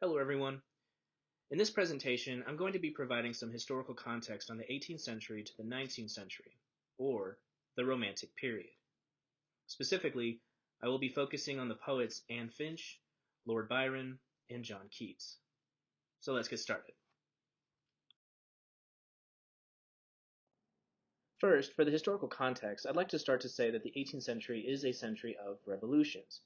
Hello everyone. In this presentation, I'm going to be providing some historical context on the 18th century to the 19th century, or the Romantic period. Specifically, I will be focusing on the poets Anne Finch, Lord Byron, and John Keats. So let's get started. First, for the historical context, I'd like to start to say that the 18th century is a century of revolutions.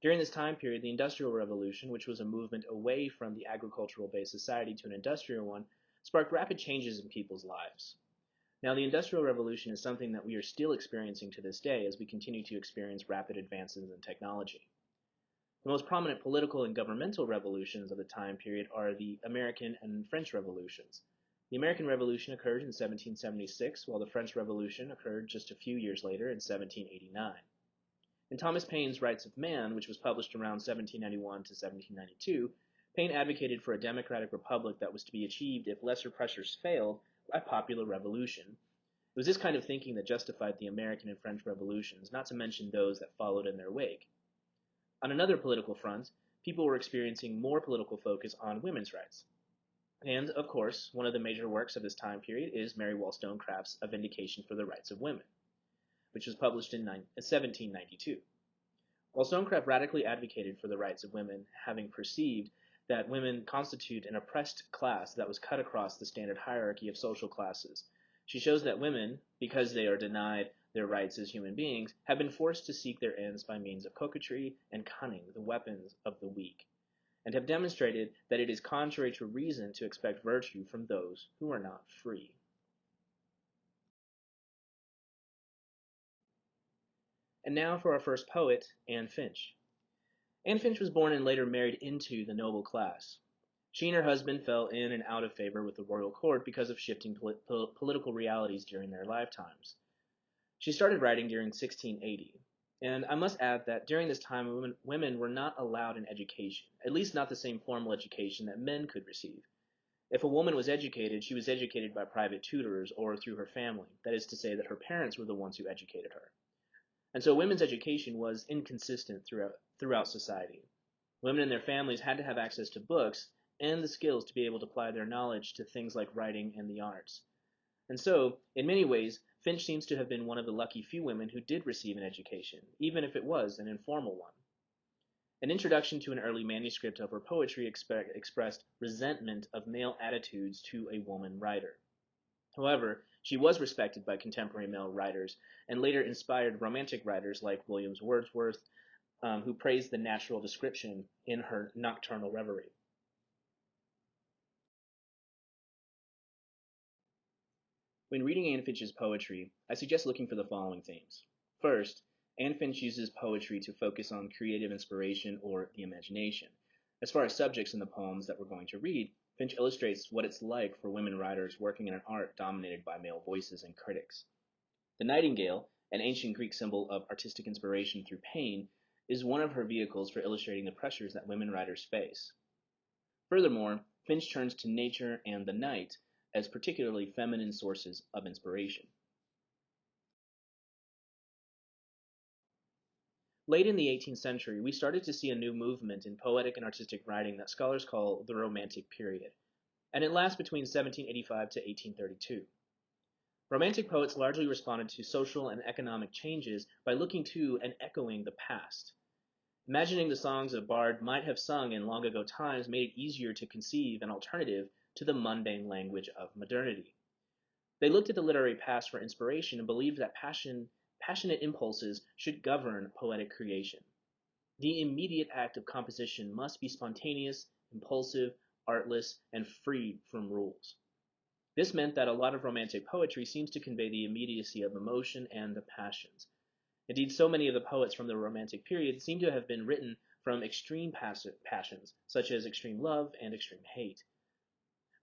During this time period, the Industrial Revolution, which was a movement away from the agricultural-based society to an industrial one, sparked rapid changes in people's lives. Now, the Industrial Revolution is something that we are still experiencing to this day as we continue to experience rapid advances in technology. The most prominent political and governmental revolutions of the time period are the American and French revolutions. The American Revolution occurred in 1776, while the French Revolution occurred just a few years later in 1789. In Thomas Paine's Rights of Man, which was published around 1791 to 1792, Paine advocated for a democratic republic that was to be achieved if lesser pressures failed by popular revolution. It was this kind of thinking that justified the American and French revolutions, not to mention those that followed in their wake. On another political front, people were experiencing more political focus on women's rights. And, of course, one of the major works of this time period is Mary Wollstonecraft's A Vindication for the Rights of Women, which was published in 1792. Wollstonecraft radically advocated for the rights of women, having perceived that women constitute an oppressed class that was cut across the standard hierarchy of social classes. She shows that women, because they are denied their rights as human beings, have been forced to seek their ends by means of coquetry and cunning, the weapons of the weak, and have demonstrated that it is contrary to reason to expect virtue from those who are not free. And now for our first poet, Anne Finch. Anne Finch was born and later married into the noble class. She and her husband fell in and out of favor with the royal court because of shifting political realities during their lifetimes. She started writing during 1680, and I must add that during this time women were not allowed an education, at least not the same formal education that men could receive. If a woman was educated, she was educated by private tutors or through her family, that is to say that her parents were the ones who educated her. And so women's education was inconsistent throughout society. Women and their families had to have access to books and the skills to be able to apply their knowledge to things like writing and the arts. And so, in many ways, Finch seems to have been one of the lucky few women who did receive an education, even if it was an informal one. An introduction to an early manuscript of her poetry expressed resentment of male attitudes to a woman writer. However, she was respected by contemporary male writers and later inspired romantic writers like William Wordsworth, who praised the natural description in her Nocturnal Reverie. When reading Anne Finch's poetry, I suggest looking for the following themes. First, Anne Finch uses poetry to focus on creative inspiration or the imagination. As far as subjects in the poems that we're going to read, Finch illustrates what it's like for women writers working in an art dominated by male voices and critics. The nightingale, an ancient Greek symbol of artistic inspiration through pain, is one of her vehicles for illustrating the pressures that women writers face. Furthermore, Finch turns to nature and the night as particularly feminine sources of inspiration. Late in the 18th century, we started to see a new movement in poetic and artistic writing that scholars call the Romantic period, and it lasts between 1785 to 1832. Romantic poets largely responded to social and economic changes by looking to and echoing the past. Imagining the songs a bard might have sung in long ago times made it easier to conceive an alternative to the mundane language of modernity. They looked at the literary past for inspiration and believed that passionate impulses should govern poetic creation. The immediate act of composition must be spontaneous, impulsive, artless, and free from rules. This meant that a lot of Romantic poetry seems to convey the immediacy of emotion and the passions. Indeed, so many of the poets from the Romantic period seem to have been written from extreme passions, such as extreme love and extreme hate.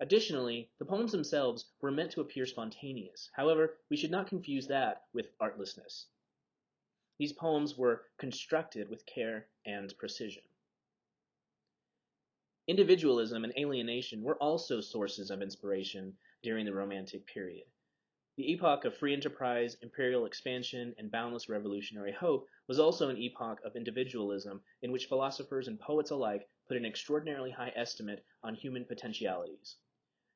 Additionally, the poems themselves were meant to appear spontaneous. However, we should not confuse that with artlessness. These poems were constructed with care and precision. Individualism and alienation were also sources of inspiration during the Romantic period. The epoch of free enterprise, imperial expansion, and boundless revolutionary hope was also an epoch of individualism in which philosophers and poets alike put an extraordinarily high estimate on human potentialities.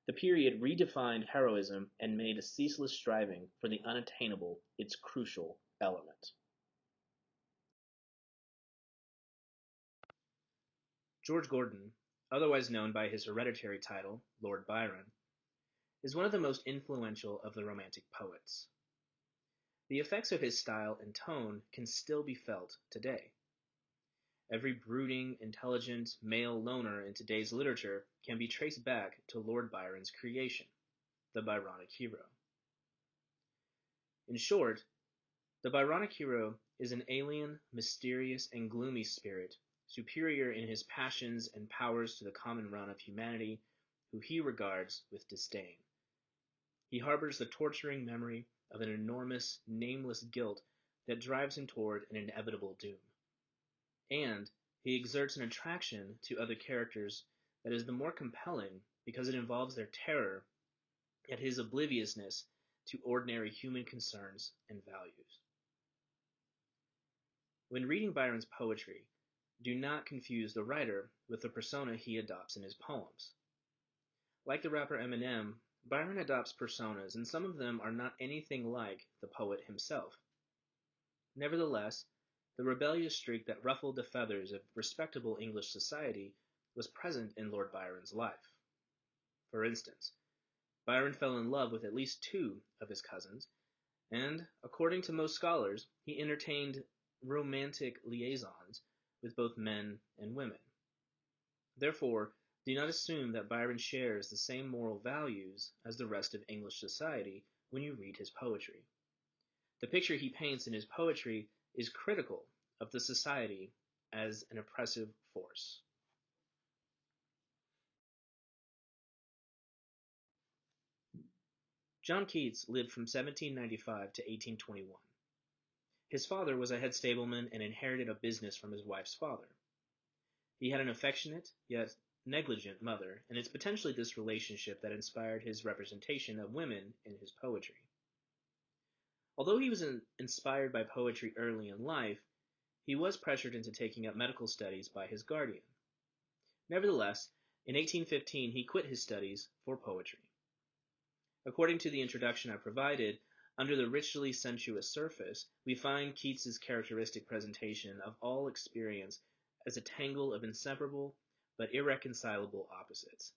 The period redefined heroism and made a ceaseless striving for the unattainable its crucial element. George Gordon, otherwise known by his hereditary title, Lord Byron, is one of the most influential of the Romantic poets. The effects of his style and tone can still be felt today. Every brooding, intelligent, male loner in today's literature can be traced back to Lord Byron's creation, the Byronic hero. In short, the Byronic hero is an alien, mysterious, and gloomy spirit, superior in his passions and powers to the common run of humanity, who he regards with disdain. He harbors the torturing memory of an enormous, nameless guilt that drives him toward an inevitable doom. And he exerts an attraction to other characters that is the more compelling because it involves their terror at his obliviousness to ordinary human concerns and values. When reading Byron's poetry, do not confuse the writer with the persona he adopts in his poems. Like the rapper Eminem, Byron adopts personas, and some of them are not anything like the poet himself. Nevertheless, the rebellious streak that ruffled the feathers of respectable English society was present in Lord Byron's life. For instance, Byron fell in love with at least two of his cousins, and, according to most scholars, he entertained romantic liaisons with both men and women. Therefore, do not assume that Byron shares the same moral values as the rest of English society when you read his poetry. The picture he paints in his poetry is critical of the society as an oppressive force. John Keats lived from 1795 to 1821. His father was a head stableman and inherited a business from his wife's father. He had an affectionate, yet negligent mother, and it's potentially this relationship that inspired his representation of women in his poetry. Although he was inspired by poetry early in life, he was pressured into taking up medical studies by his guardian. Nevertheless, in 1815 he quit his studies for poetry. According to the introduction I provided, under the richly sensuous surface, we find Keats's characteristic presentation of all experience as a tangle of inseparable but irreconcilable opposites.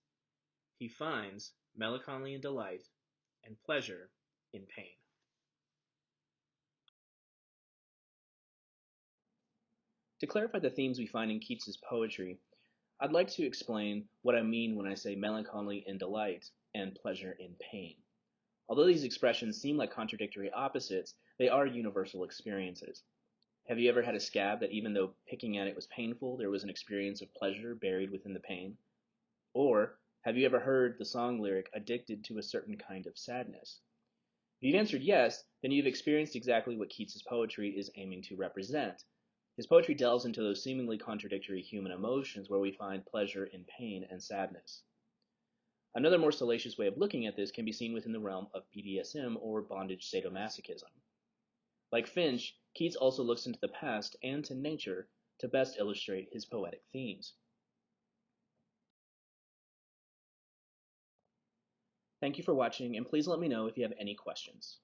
He finds melancholy in delight and pleasure in pain. To clarify the themes we find in Keats's poetry, I'd like to explain what I mean when I say melancholy in delight and pleasure in pain. Although these expressions seem like contradictory opposites, they are universal experiences. Have you ever had a scab that even though picking at it was painful, there was an experience of pleasure buried within the pain? Or have you ever heard the song lyric, addicted to a certain kind of sadness? If you've answered yes, then you've experienced exactly what Keats's poetry is aiming to represent. His poetry delves into those seemingly contradictory human emotions where we find pleasure in pain and sadness. Another more salacious way of looking at this can be seen within the realm of BDSM or bondage sadomasochism. Like Finch, Keats also looks into the past and to nature to best illustrate his poetic themes. Thank you for watching, and please let me know if you have any questions.